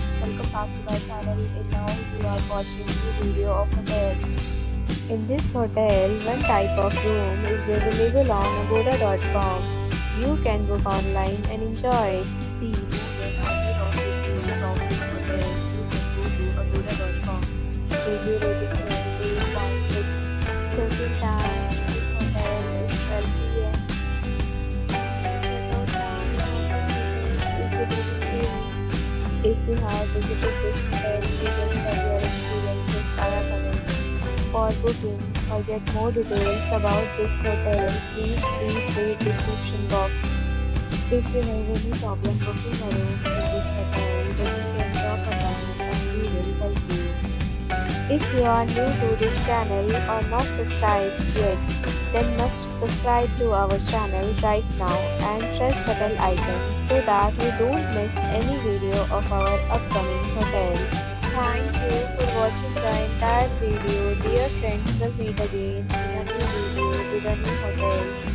friends, welcome back to my channel and now you are watching the video of hotel. In this hotel, one type of room is available on agoda.com. You can book online and enjoy it. See more than 100 of reviews of this hotel. You can go to agoda.com. Its review rating is 8.6. Check-in time in this hotel is 12 p.m. Checkout time for this hotel is 11 p.m. If you have visited this hotel, you can share your experiences via comments. For booking or get more details about this hotel, please read description box. If you have any problem booking a room in this hotel, then you can drop a comment and we will help you. If you are new to this channel or not subscribed yet, then must subscribe to our channel right now and press the bell icon so that you don't miss any video of our upcoming hotel. Thank you for watching the entire video. Dear friends, we'll meet again in a new video with a new hotel.